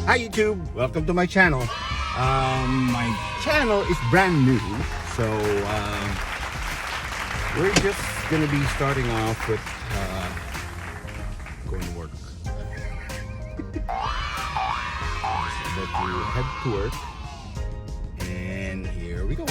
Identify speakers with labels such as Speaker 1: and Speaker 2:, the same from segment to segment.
Speaker 1: Hi YouTube, welcome to my channel. My channel is brand new, so we're just gonna be starting off with going to work. But we head to work, and here we go.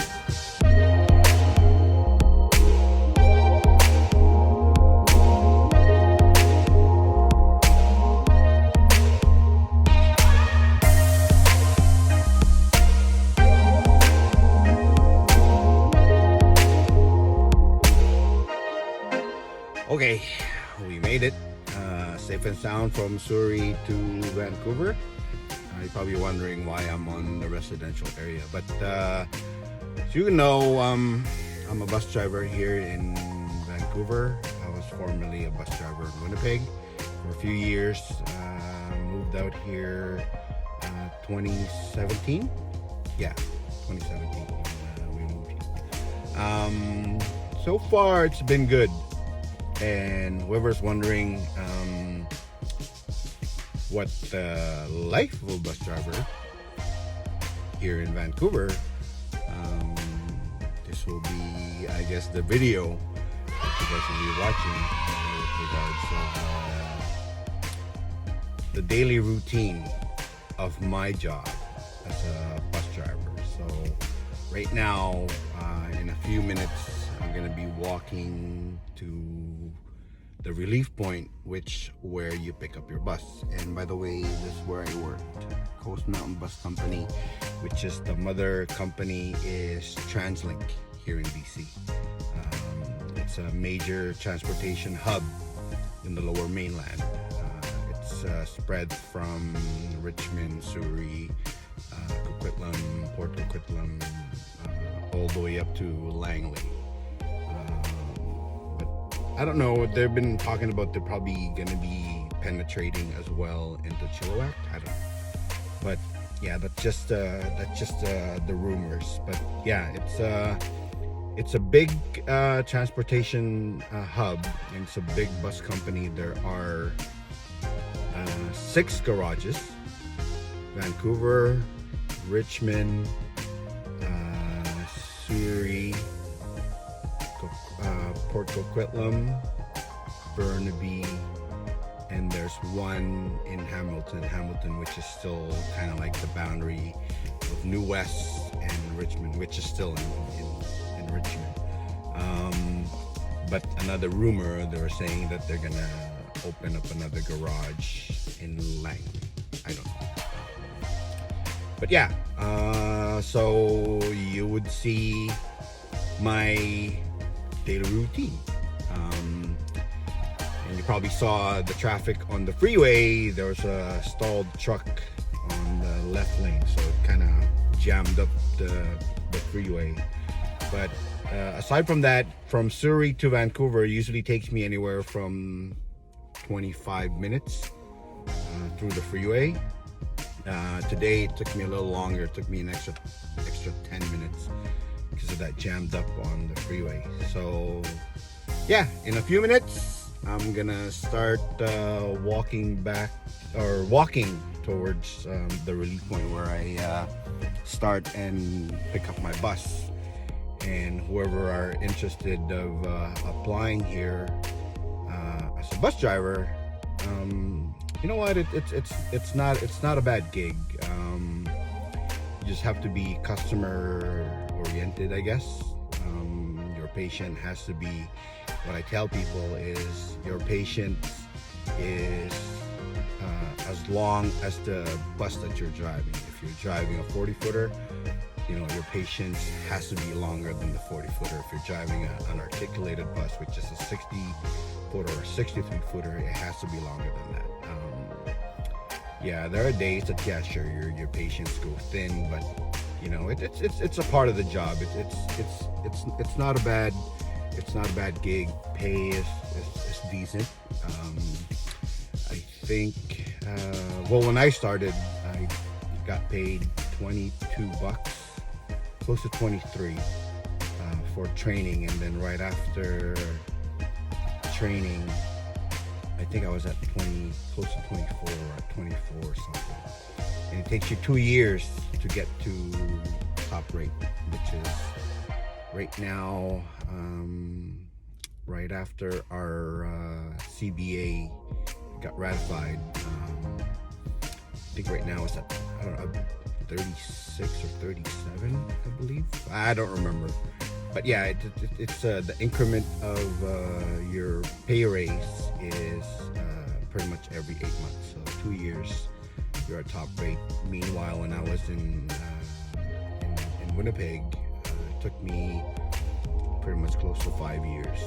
Speaker 1: Okay, we made it safe and sound from Surrey to Vancouver. You're probably wondering why I'm on the residential area, but as you know, I'm a bus driver here in Vancouver. I was formerly a bus driver in Winnipeg for a few years. Moved out here 2017. Yeah, 2017 we moved here. So far it's been good. And whoever's wondering what the life of a bus driver here in Vancouver, this will be, I guess, the video that you guys will be watching with regards of the daily routine of my job as a bus driver. So right now, in a few minutes, I'm going to be walking to the relief point, where you pick up your bus. And by the way, this is where I worked. Coast Mountain Bus Company, which is the mother company, is TransLink here in BC. It's a major transportation hub in the Lower Mainland. It's spread from Richmond, Surrey, Coquitlam, Port Coquitlam, all the way up to Langley. I don't know, they've been talking about they're probably going to be penetrating as well into Chilliwack. I don't know. But yeah, that's just the rumors. But yeah, it's a big transportation hub, and it's a big bus company. There are 6 garages: Vancouver, Richmond, Surrey, Port Coquitlam, Burnaby, and there's one in Hamilton, which is still kind of like the boundary of New West and Richmond, which is still in Richmond. But another rumor, they were saying that they're gonna open up another garage in Langley. I don't know. But yeah, so you would see my daily routine, and you probably saw the traffic on the freeway. There was a stalled truck on the left lane, so it kind of jammed up the freeway. But aside from that, from Surrey to Vancouver usually takes me anywhere from 25 minutes through the freeway. Today it took me a little longer. It took me an extra 10 minutes because of that jammed up on the freeway. So yeah, in a few minutes I'm gonna start walking towards the relief point where I start and pick up my bus. And whoever are interested of applying here as a bus driver, you know what, it's not a bad gig. You just have to be customer oriented, I guess. Your patient has to be, what I tell people is, your patient is as long as the bus that you're driving. If you're driving a 40-footer, you know, your patience has to be longer than the 40-footer. If you're driving an articulated bus, which is a 60-footer or 63-footer, it has to be longer than that. Yeah, there are days that, yeah, sure, your patients go thin, but you know, it's a part of the job. It's not a bad gig. Pay is decent. I think well, when I started, I got paid $22, close to 23 for training, and then right after training, I think I was at 20, close to 24 or 24 or something. and it takes you 2 years to get to top rate, which is right now, right after our CBA got ratified. I think right now it's at, I don't know, 36 or 37, I believe. I don't remember. But yeah, it's the increment of your pay raise is pretty much every 8 months. So 2 years, you're at top rate. Meanwhile, when I was in Winnipeg, it took me pretty much close to 5 years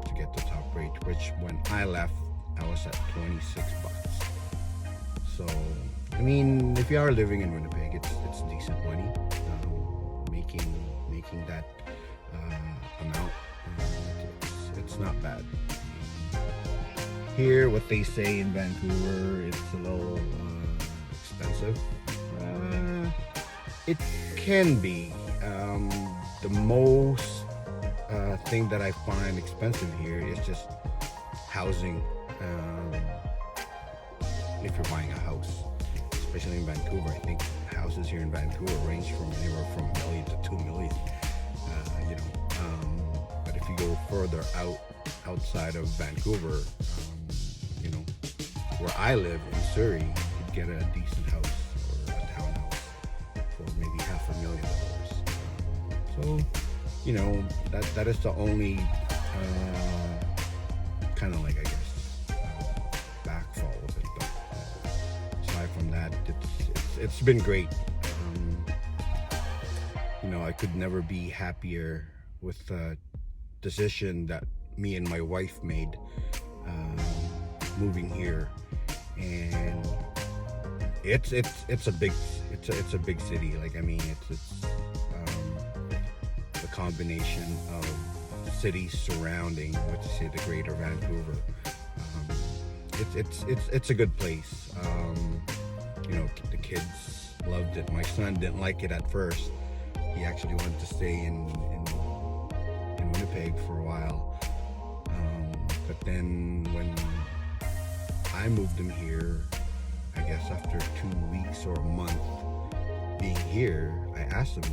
Speaker 1: to get to top rate, which when I left, I was at $26. So, I mean, if you are living in Winnipeg, it's decent money. Making that amount, it's not bad. Here, what they say in Vancouver, it's a little expensive. It can be. The most thing that I find expensive here is just housing. If you're buying a house, especially in Vancouver, I think houses here in Vancouver range from anywhere from $1 million to $2 million. But if you go further outside of Vancouver, where I live in Surrey, you'd get a decent house or a townhouse for maybe $500,000. So, that is the only kind of like, I guess, backfall of it. But aside from that, it's been great. I could never be happier with the decision that me and my wife made moving here. And it's a big city. Like, I mean, it's the combination of cities surrounding, let's say, the greater Vancouver. It's a good place. The kids loved it. My son didn't like it at first. He actually wanted to stay in Winnipeg for a while. But then when I moved him here, I guess after 2 weeks or a month being here, I asked him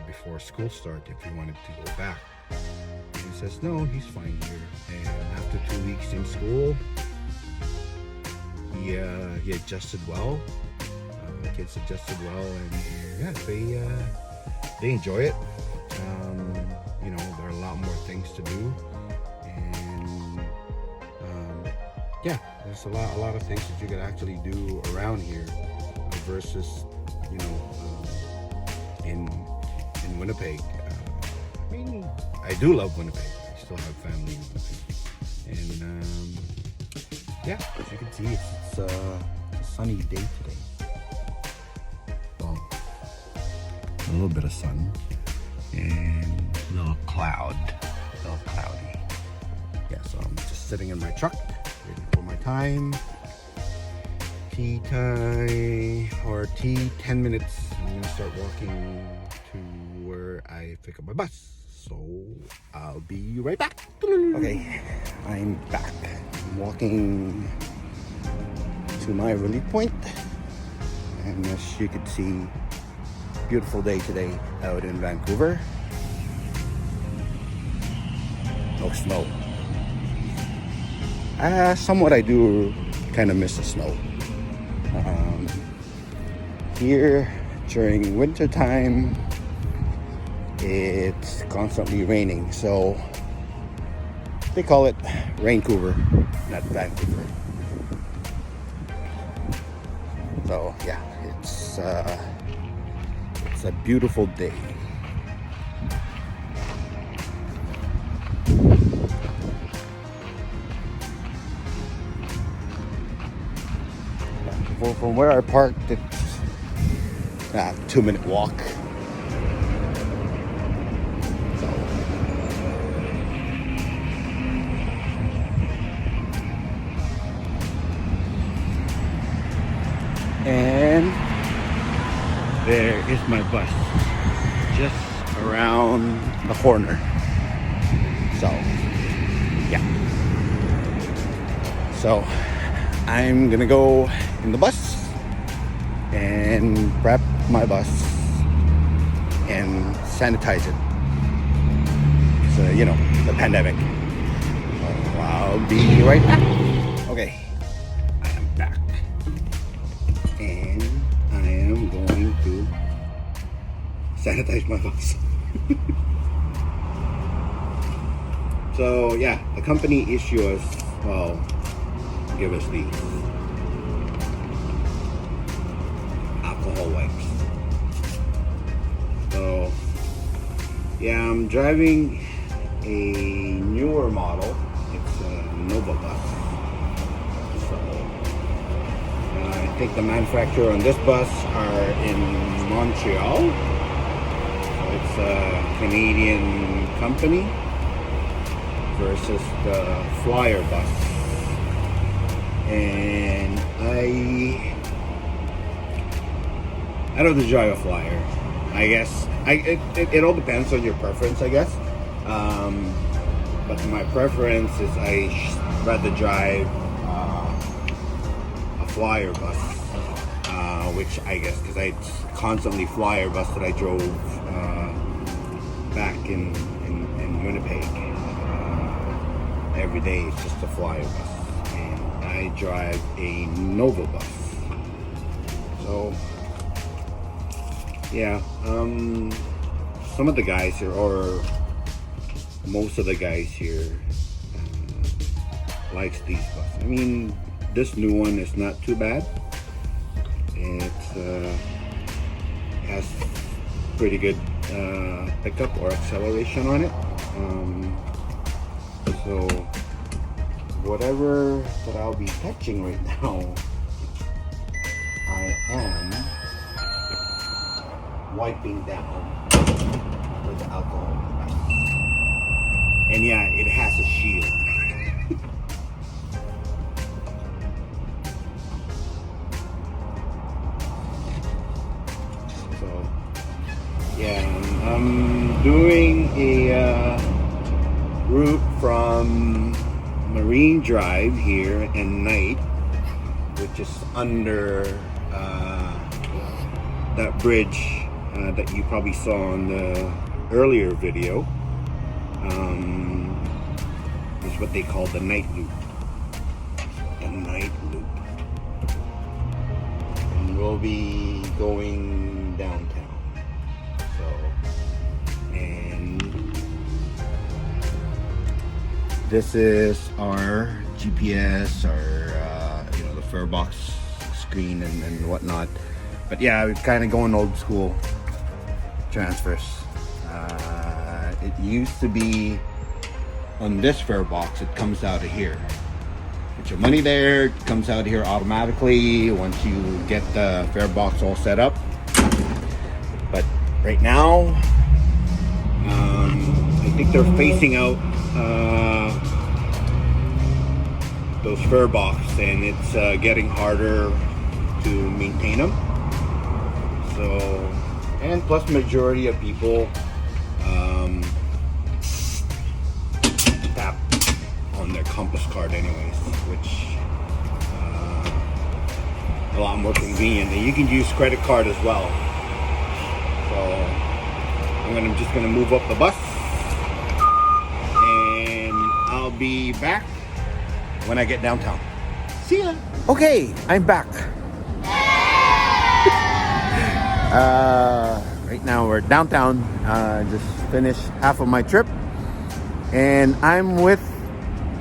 Speaker 1: before school started if he wanted to go back. And he says, no, he's fine here. And after 2 weeks in school, he adjusted well. The kids adjusted well, and yeah, they enjoy it. There are a lot more things to do, and there's a lot of things that you could actually do around here versus in Winnipeg. I mean, I do love Winnipeg. I still have family in Winnipeg, and as you can see, it's a sunny day today. Well, a little bit of sun and a little cloudy. Yeah, so I'm just sitting in my truck waiting for my time. Tea time, or tea, 10 minutes. I'm gonna start walking to where I pick up my bus. So I'll be right back. Okay, I'm back. I'm walking to my relief point, and as you can see, beautiful day today out in Vancouver. No snow. Somewhat I do kind of miss the snow. Here during winter time, it's constantly raining, so they call it Raincouver, not Vancouver. So yeah, it's a beautiful day. From where I parked, it's a 2-minute walk. So, and there is my bus, just around the corner. So, yeah. So, I'm gonna go in the bus and prep my bus and sanitize it. So, you know, the pandemic. So I'll be right back. Okay, I am back. And I am going to sanitize my bus. So yeah, the company issue us, well, give us these alcohol wipes. So yeah, I'm driving a newer model. It's a Nova bus. So I think the manufacturer on this bus are in Montreal. So it's a Canadian company versus the Flyer bus. And I don't drive a Flyer. I guess it all depends on your preference, I guess. But my preference is I rather drive a Flyer bus, which I guess because I constantly Flyer bus that I drove back in Winnipeg. Every day it's just a Flyer bus, and I drive a Nova bus. So yeah, some of the guys here, or most of the guys here, likes these buses. I mean, this new one is not too bad. It has pretty good pickup or acceleration on it. So whatever that I'll be touching right now, I am wiping down with the alcohol. And yeah, it has a shield. So yeah, I'm doing a route from Marine Drive here and Night, which is under that bridge that you probably saw in the earlier video. Is what they call the night loop. The night loop. And we'll be going downtown. So, and this is our GPS, our you know, the fare box screen and whatnot. But yeah, we're kind of going old school transfers. It used to be on this fare box, it comes out of here. Put your money there, it comes out of here automatically once you get the fare box all set up. But right now, I think they're phasing out those fare box, and it's getting harder to maintain them. So, and plus majority of people tap on their Compass card anyways, which a lot more convenient. And you can use credit card as well. So I'm just gonna move up the bus, and I'll be back when I get downtown. See ya. Okay, I'm back. Right now we're downtown. Just finished half of my trip, and I'm with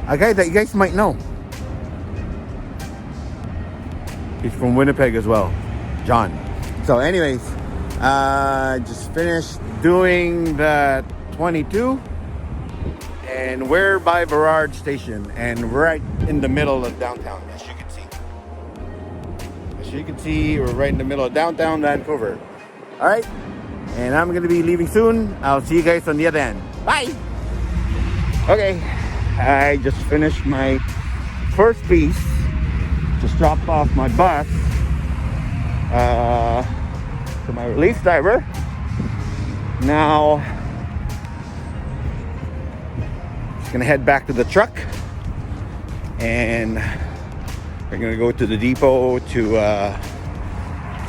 Speaker 1: a guy that you guys might know. He's from Winnipeg as well, John. So anyways, just finished doing the 22, and we're by Burrard Station, and right in the middle of downtown, as you can see. As you can see, we're right in the middle of downtown Vancouver. All right, and I'm gonna be leaving soon. I'll see you guys on the other end. Bye. Okay, I just finished my first piece. Just dropped off my bus to my release driver. Now, just gonna head back to the truck, and we're gonna go to the depot to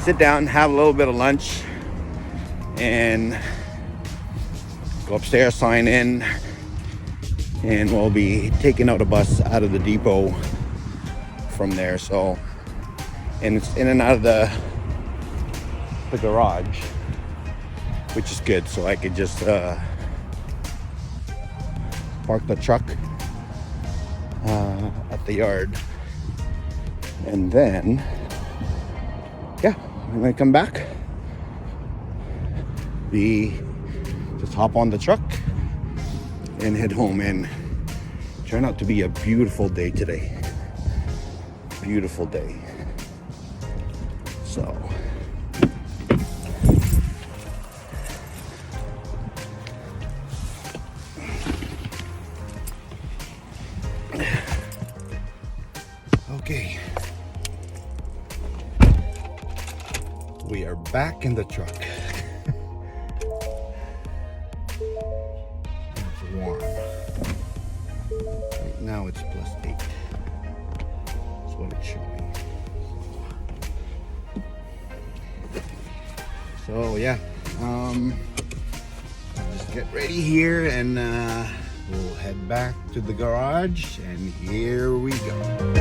Speaker 1: sit down, have a little bit of lunch, and go upstairs, sign in, and we'll be taking out a bus out of the depot from there. So, and it's in and out of the garage, which is good. So I could just park the truck at the yard, and then yeah, when I come back, we just hop on the truck and head home. And turned out to be a beautiful day today. Beautiful day. So okay, we are back in the truck. It's warm. Right now it's +8. That's what it's showing. So yeah, just get ready here, and we'll head back to the garage, and here we go.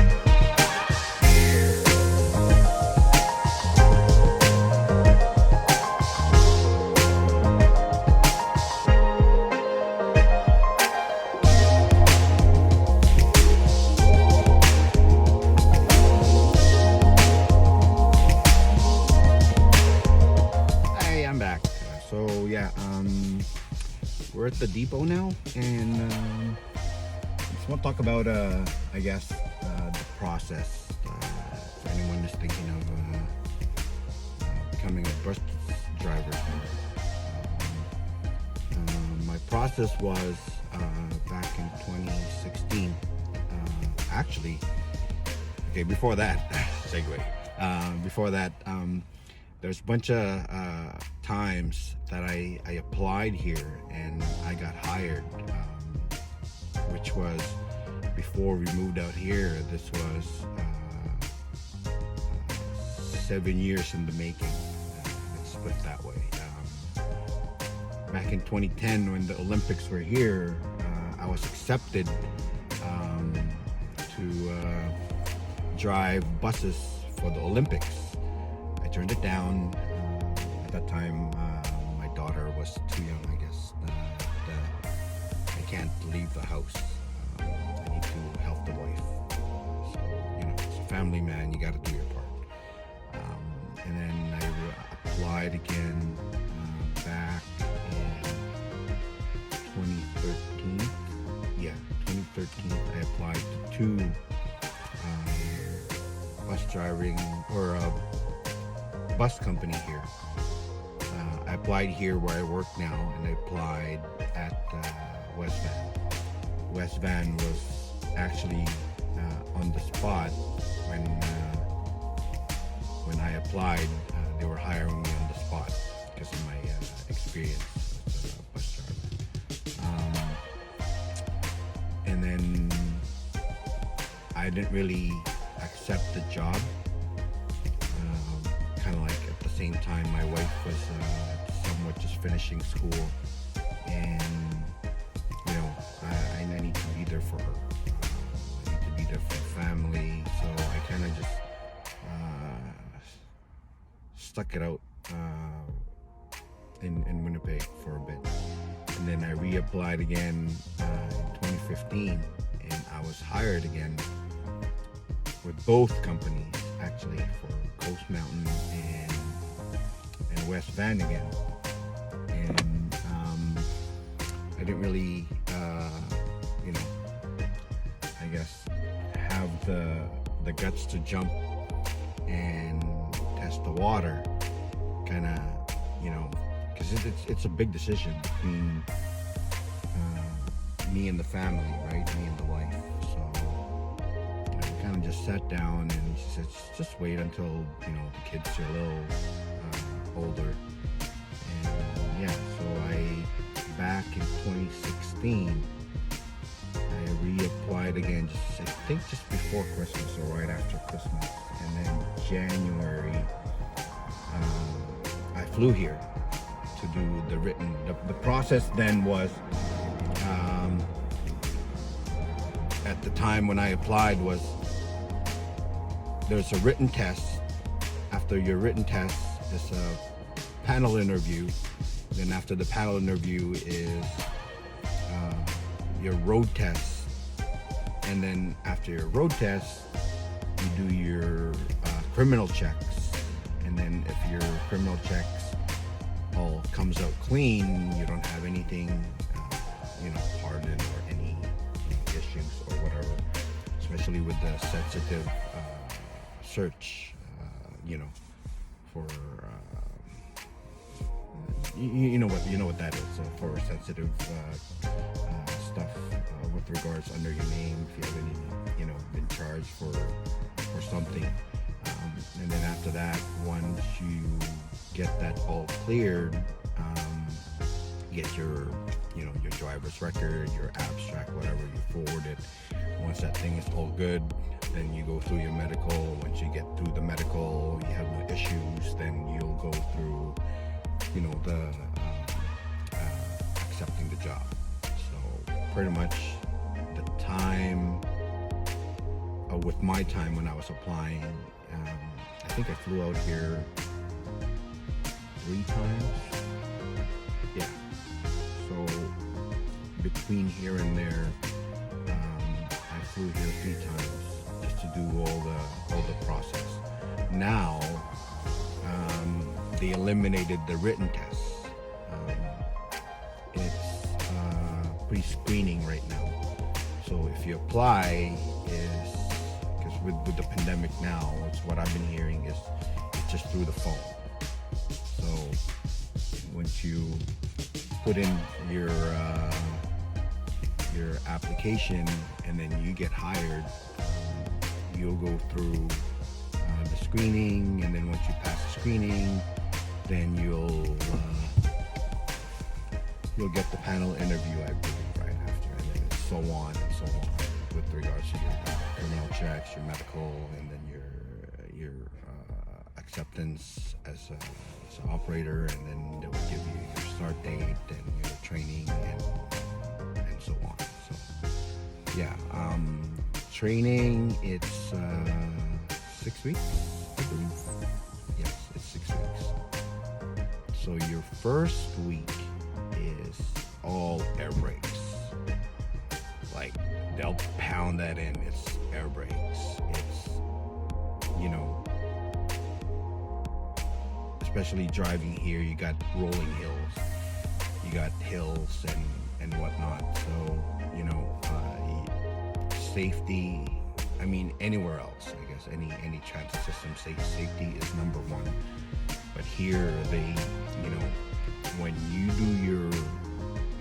Speaker 1: So yeah, we're at the depot now, and just want to talk about I guess the process for anyone who's thinking of becoming a bus driver. My process was back in 2016. Actually, okay, before that, segue. Before that, there's a bunch of times that I applied here and I got hired, which was before we moved out here. This was 7 years in the making. Let's put it that way. Back in 2010, when the Olympics were here, I was accepted to drive buses for the Olympics. I turned it down. At that time, my daughter was too young, I guess. I can't leave the house. I need to help the wife. So, you know, as a family man, you got to do your part. And then I applied again back in 2013. Yeah, 2013. I applied to two bus driving or bus company here. I applied here where I work now, and I applied at West Van. West Van was actually on the spot when I applied. They were hiring me on the spot because of my experience as a bus driver. And then I didn't really accept the job. Kind of like at the same time, my wife was somewhat just finishing school, and you know, I need to be there for her. I need to be there for the family, so I kind of just stuck it out in Winnipeg for a bit, and then I reapplied again in 2015, and I was hired again with both companies, actually, for Coast Mountain and West Van again. And I didn't really you know, I guess have the guts to jump and test the water, kind of, you know, because it's a big decision between me and the family, right? Me and the wife. So I kind of just sat down and she said, just wait until, you know, the kids are a little older. And yeah, so back in 2016, I reapplied again, I think just before Christmas or right after Christmas. And then January, I flew here to do the written. The process then was, at the time when I applied, was there's a written test. After your written test, it's a panel interview. Then after the panel interview is your road test. And then after your road test, you do your criminal checks. And then if your criminal checks all comes out clean, you don't have anything, pardoned or any issues or whatever, especially with the sensitive search, for you know what that is, for sensitive stuff with regards under your name, if you have any, been charged for something. And then after that, once you get that all cleared, you get your driver's record, your abstract, whatever, you forward it. Once that thing is all good, then you go through your medical. Once you get through the medical, you have no issues, then you'll go through, the accepting the job. So pretty much the time, with my time when I was applying, I think I flew out here 3 times. Yeah. So between here and there, I flew here 3 times just to do all the process. Now they eliminated the written tests. It's pre-screening right now. So if you apply, because with the pandemic now, it's what I've been hearing is it's just through the phone. So once you put in your application and then you get hired, you'll go through the screening, and then once you pass the screening, then you'll get the panel interview, I believe, right after, and then so on and so on with regards to your criminal checks, your medical, and then your acceptance as an operator, and then they will give you your start date and your training and so on. So yeah, training, it's 6 weeks, I believe. Yes, it's 6 weeks. So your first week is all air brakes. Like, they'll pound that in. It's air brakes. It's, especially driving here, you got rolling hills. You got hills and whatnot. So, safety, anywhere else, I guess, any transit system, safety is number one. But here, they, when you do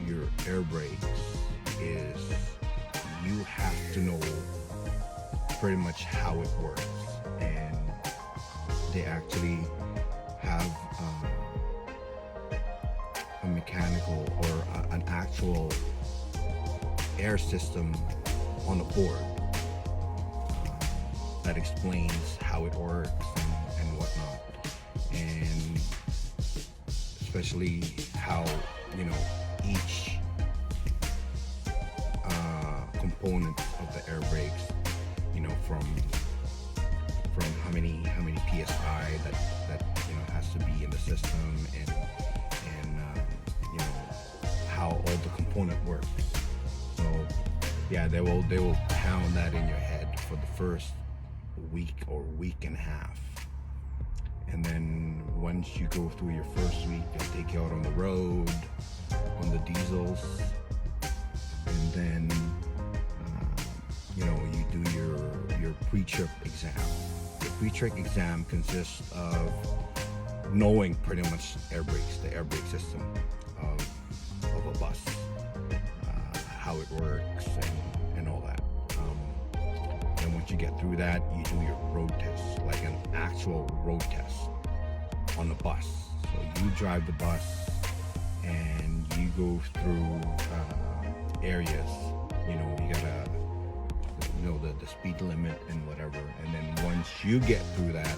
Speaker 1: your air brakes, is you have to know pretty much how it works. And they actually have a mechanical or an actual air system on the board that explains how it works and whatnot, and especially how each component of the air brakes, from how many psi that has to be in the system, and how all the component works. So yeah, they will pound that in your head for the first week or week and a half, and then once you go through your first week, they'll take you out on the road on the diesels, and then you do your pre-trip exam. The pre-trip exam consists of knowing pretty much the air brake system of a bus, how it works and all that. And once you get through that, you do your road test, like an actual road test on the bus. So you drive the bus and you go through areas. You gotta the speed limit and whatever. And then once you get through that,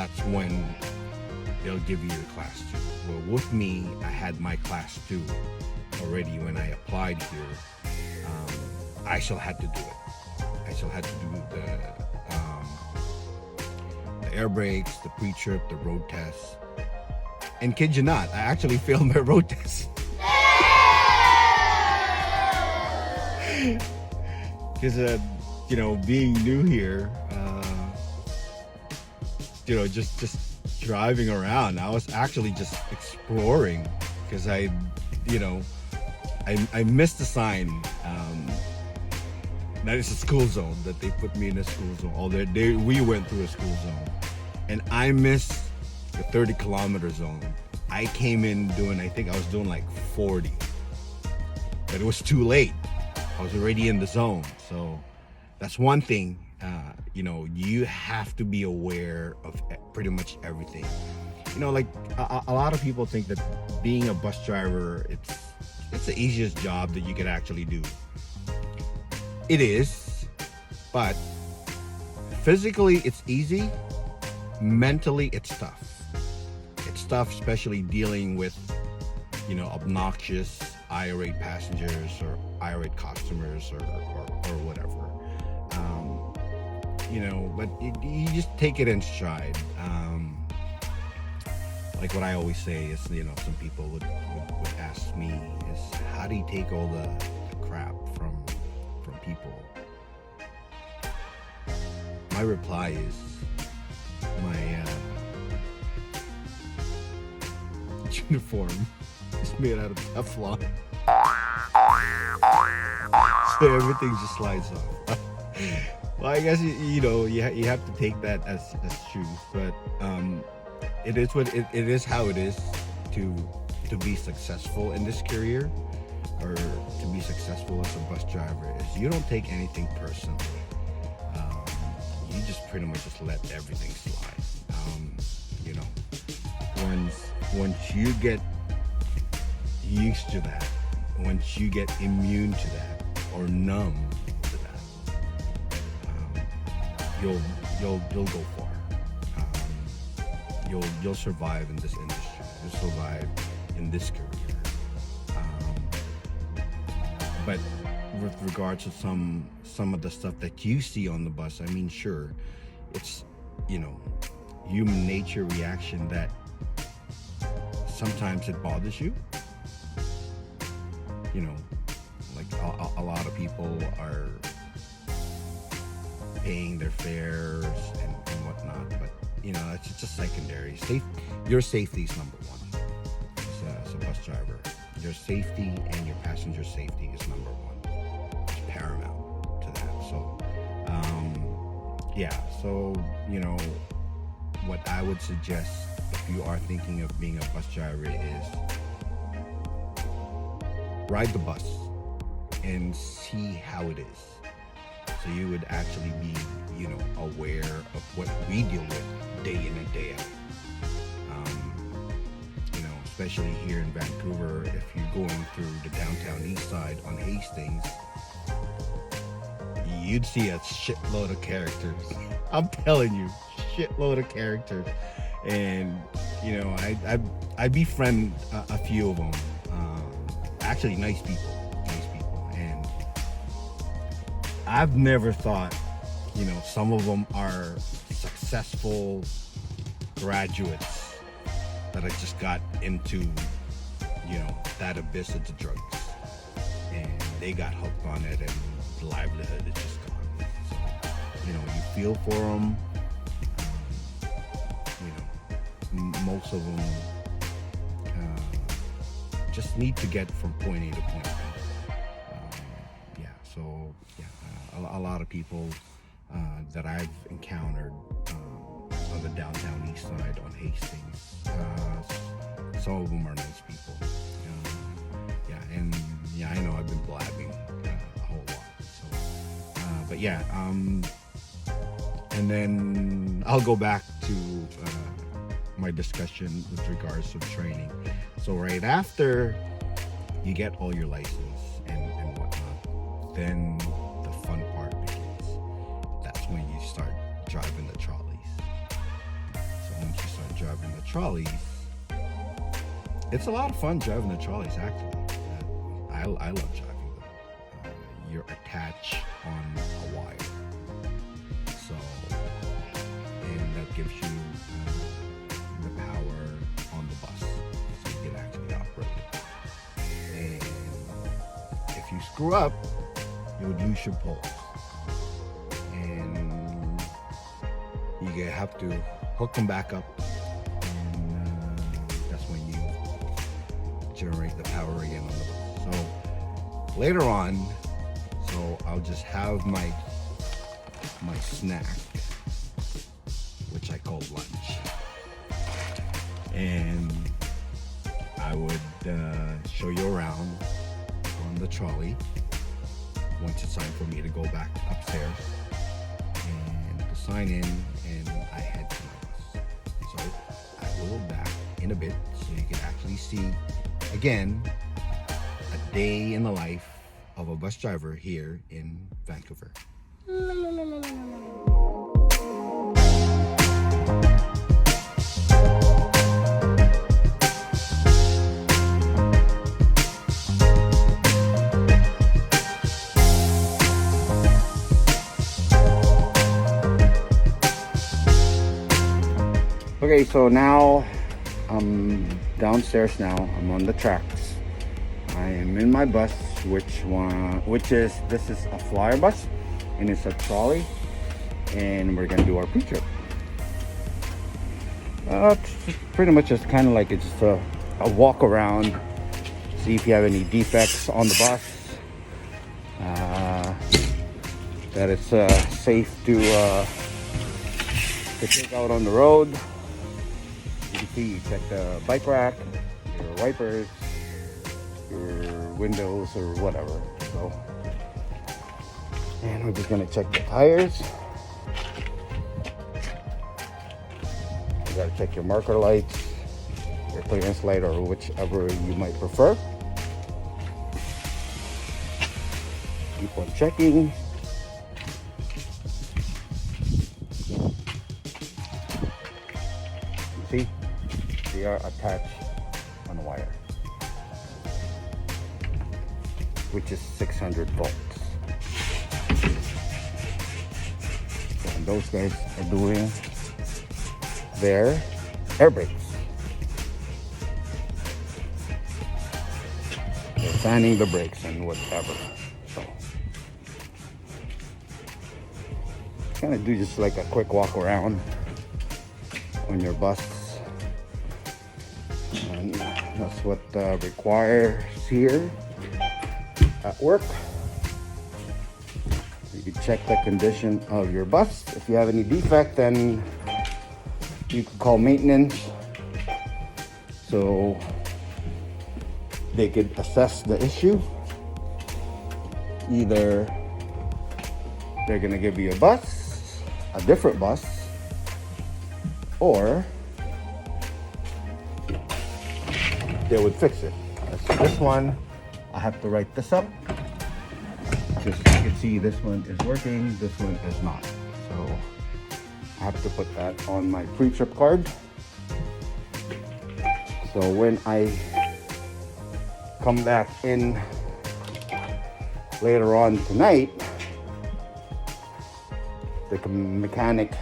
Speaker 1: that's when they'll give you your class 2. Well, with me, I had my class 2 already when I applied here. I still had to do it. I still had to do the air brakes, the pre-trip, the road test. And kid you not, I actually failed my road test. Because, you know, being new here, you know, just driving around, I was actually just exploring because I missed the sign. That is a school zone, that they put me in a school zone. We went through a school zone, and I missed the 30-kilometer zone. I came in doing, I think I was doing like 40, but it was too late. I was already in the zone. So that's one thing. You know, you have to be aware of pretty much everything. You know, like a lot of people think that being a bus driver, it's the easiest job that you could actually do. It is, but physically it's easy. Mentally it's tough. It's tough, especially dealing with, you know, obnoxious, irate passengers or irate customers or whatever. You know, but you just take it in stride. Like what I always say is, you know, some people would ask me is, how do you take all the crap from people? My reply is, my uniform is made out of Teflon. So everything just slides off. Well, I guess you know, you have to take that as truth, but it is what it is, how it is to be successful in this career, or to be successful as a bus driver, is you don't take anything personally. You just pretty much just let everything slide. You know, once you get used to that, once you get immune to that or numb to that, you'll go far. You'll survive in this industry. You'll survive in this career. But with regards to some of the stuff that you see on the bus, I mean, sure, it's, you know, human nature reaction that sometimes it bothers you. You know, like a lot of people are paying their fares and whatnot, but you know, it's just secondary. Your safety is number one as a bus driver. Your safety and your passenger safety is number one. It's paramount to that. So, yeah. So, you know, what I would suggest if you are thinking of being a bus driver is ride the bus and see how it is. So you would actually be, you know, aware of what we deal with day in and day out. You know, especially here in Vancouver, if you're going through the downtown east side on Hastings, you'd see a shitload of characters. I'm telling you, shitload of characters. And, you know, I befriend a few of them. Actually, nice people. And I've never thought, you know, some of them are successful graduates that I just got into, you know, that abyss of the drugs, and they got hooked on it, and the livelihood is just gone. So, you know, you feel for them. You know, most of them just need to get from point A to point B. So a lot of people that I've encountered on the downtown east side on Hastings, some of them are nice people. I know I've been blabbing a whole lot. So, but yeah, and then I'll go back to my discussion with regards to training. So right after you get all your license and whatnot, then the fun part begins. That's when you start driving the trolleys. So driving the trolleys, it's a lot of fun driving the trolleys, actually. I love driving them. You're attached on a wire. So, and that gives you the power on the bus. So you can actually operate it. And if you screw up, you would use your poles. And you have to hook them back up. And that's when you generate the power again on the bus. So later on, so I'll just have my snack, which I call lunch, and I would show you around on the trolley once it's time for me to go back upstairs and to sign in, and I head to my bus. So I will back in a bit so you can actually see again a day in the life of a bus driver here in Vancouver. Okay, so now I'm downstairs now. I'm on the tracks. I am in my bus, this is a flyer bus, and it's a trolley, and we're gonna do our pre-trip. It's pretty much just kind of like it's just a walk around, see if you have any defects on the bus, that it's safe to take out on the road. You can see, you check the bike rack, your wipers, your windows, or whatever. So, and we're just gonna check the tires. You gotta check your marker lights, your clearance light, or whichever you might prefer. Keep on checking. See, they are attached on a wire, which is 600 volts. And those guys are doing their air brakes. They're fanning the brakes and whatever. So, kind of do just like a quick walk around on your bus. And that's what requires here at work. You can check the condition of your bus. If you have any defect, then you can call maintenance so they could assess the issue. Either they're gonna give you a different bus, or they would fix it. So this one, I have to write this up. Just so you can see, this one is working, this one is not. So I have to put that on my pre-trip card. So when I come back in later on tonight, the mechanic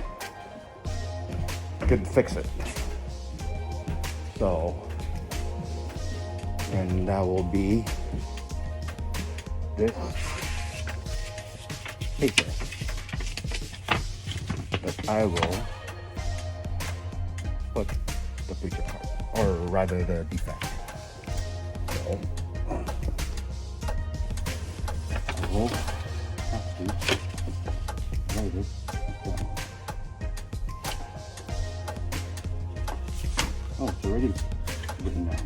Speaker 1: could fix it. So, and that will be this paper that I will put the pre-trip card, or rather the defect. So I will have to write it down. Oh, it's already written down.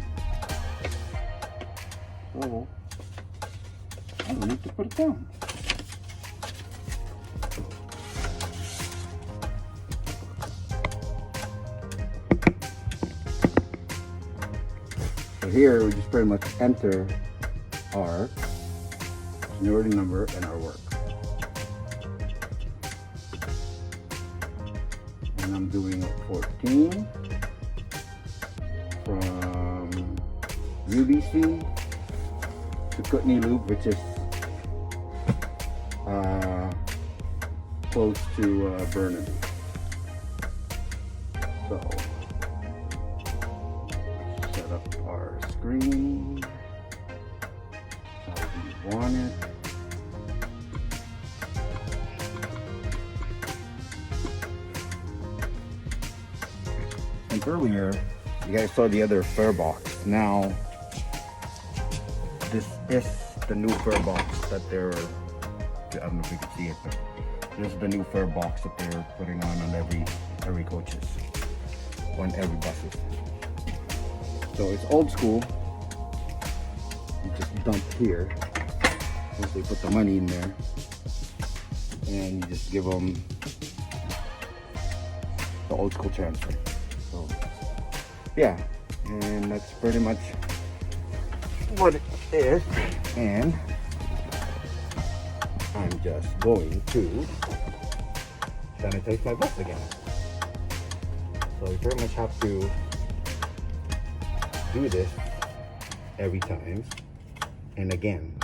Speaker 1: So I don't need to put it down. So here we just pretty much enter our seniority number and our work. And I'm doing 14. UBC to Kootenay Loop, which is close to Burnaby. So set up our screen how we want it. And earlier you guys saw the other fare box. Now this is the new fare box that they're, I don't know if you can see it, but this is the new fare box that they're putting on every coaches, on every buses. So it's old school. You just dump here once they put the money in there, and you just give them the old school transfer. So yeah, and that's pretty much what it is. And I'm just going to sanitize my bus again. So you pretty much have to do this every time and again.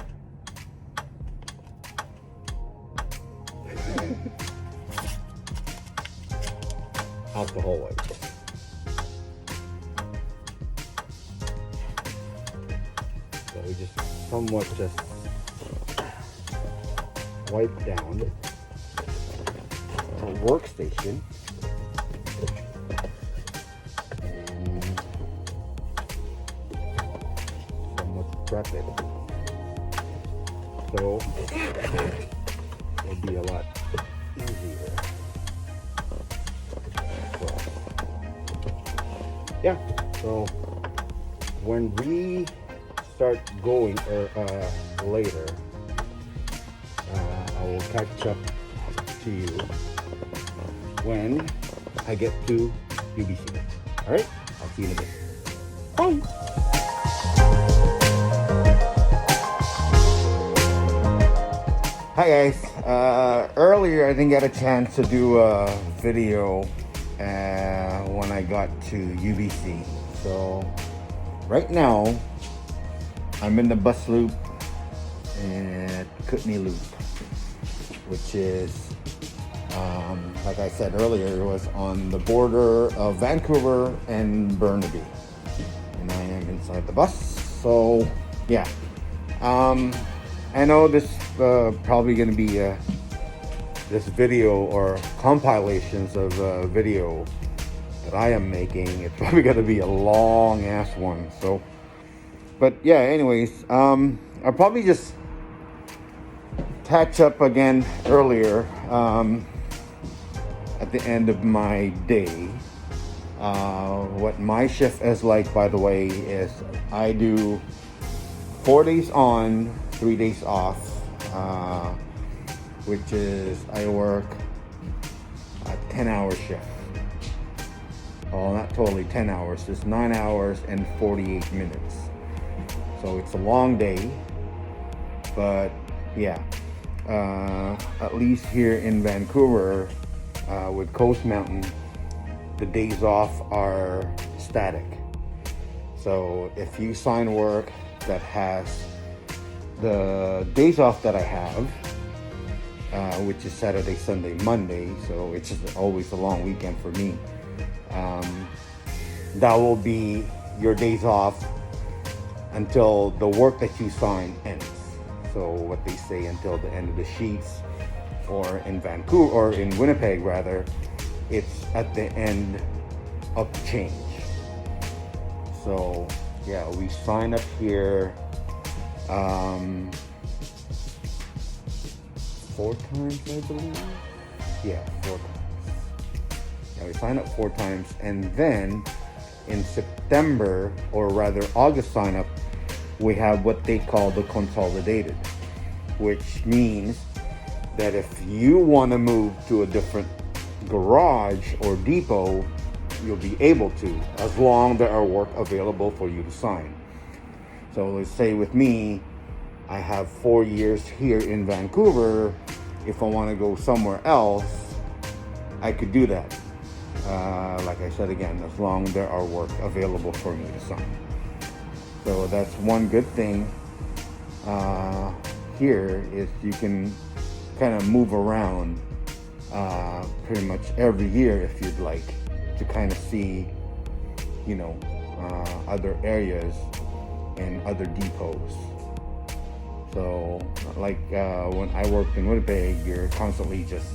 Speaker 1: Alcohol wipes. So we just somewhat just wipe down our workstation and somewhat prep it. So it'll be a lot easier. Yeah, so when we start going later, I will catch up to you when I get to UBC. Alright, I'll see you in a bit. Bye! Hi guys, earlier I didn't get a chance to do a video when I got to UBC. So right now I'm in the bus loop at Kootenay Loop, which is like I said earlier, it was on the border of Vancouver and Burnaby, and I am inside the bus. So yeah, I know this probably going to be this video or compilations of video that I am making. It's probably going to be a long ass one. So, but yeah, anyways, I'll probably just catch up again earlier at the end of my day. What my shift is like, by the way, is I do 4 days on, 3 days off, which is I work a 10-hour shift. Oh, not totally 10 hours, it's 9 hours and 48 minutes. So it's a long day, but yeah, at least here in Vancouver with Coast Mountain, the days off are static. So if you sign work that has the days off that I have, which is Saturday, Sunday, Monday, so it's just always a long weekend for me, that will be your days off until the work that you sign ends. So what they say, until the end of the sheets, or in Vancouver, or in Winnipeg rather, it's at the end of the change. So yeah, we sign up here 4 times, I believe. Yeah, 4 times. Yeah, we sign up 4 times, and then in September, or rather August sign up, we have what they call the consolidated, which means that if you want to move to a different garage or depot, you'll be able to, as long as there are work available for you to sign. So let's say with me, I have 4 years here in Vancouver. If I want to go somewhere else, I could do that. Like I said again, as long as there are work available for me to sign. So that's one good thing here, is you can kind of move around pretty much every year if you'd like, to kind of see, you know, other areas and other depots. So like when I worked in Winnipeg, you're constantly just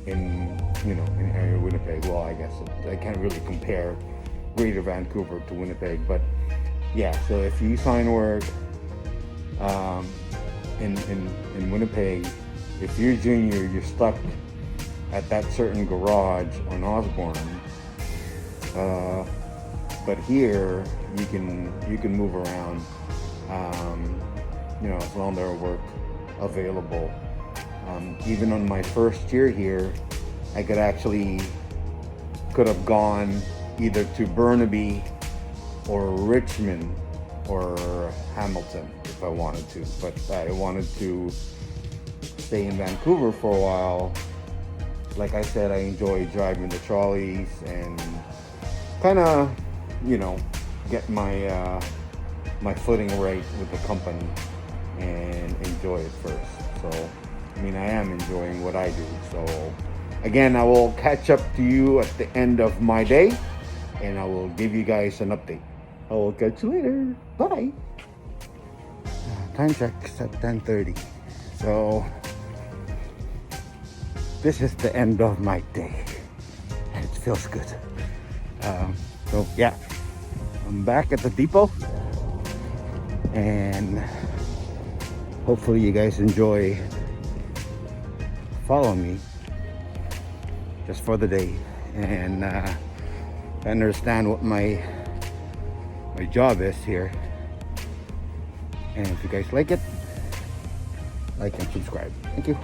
Speaker 1: in, you know, in area of Winnipeg. Well, I guess I can't really compare Greater Vancouver to Winnipeg, but yeah. So if you sign work in Winnipeg, if you're junior, you're stuck at that certain garage on Osborne. But here you can move around. You know, as long as there are work available. Even on my first year here, I could have gone either to Burnaby or Richmond or Hamilton if I wanted to, but I wanted to stay in Vancouver for a while. Like I said, I enjoy driving the trolleys and kind of, you know, get my my footing right with the company and enjoy it first. So, I mean, I am enjoying what I do. So, again, I will catch up to you at the end of my day, and I will give you guys an update. I will catch you later. Bye. Time check at 10:30. So, this is the end of my day, and it feels good. So, yeah, I'm back at the depot, and hopefully you guys enjoy following me just for the day and understand what my job is here. And if you guys like it, like and subscribe. Thank you.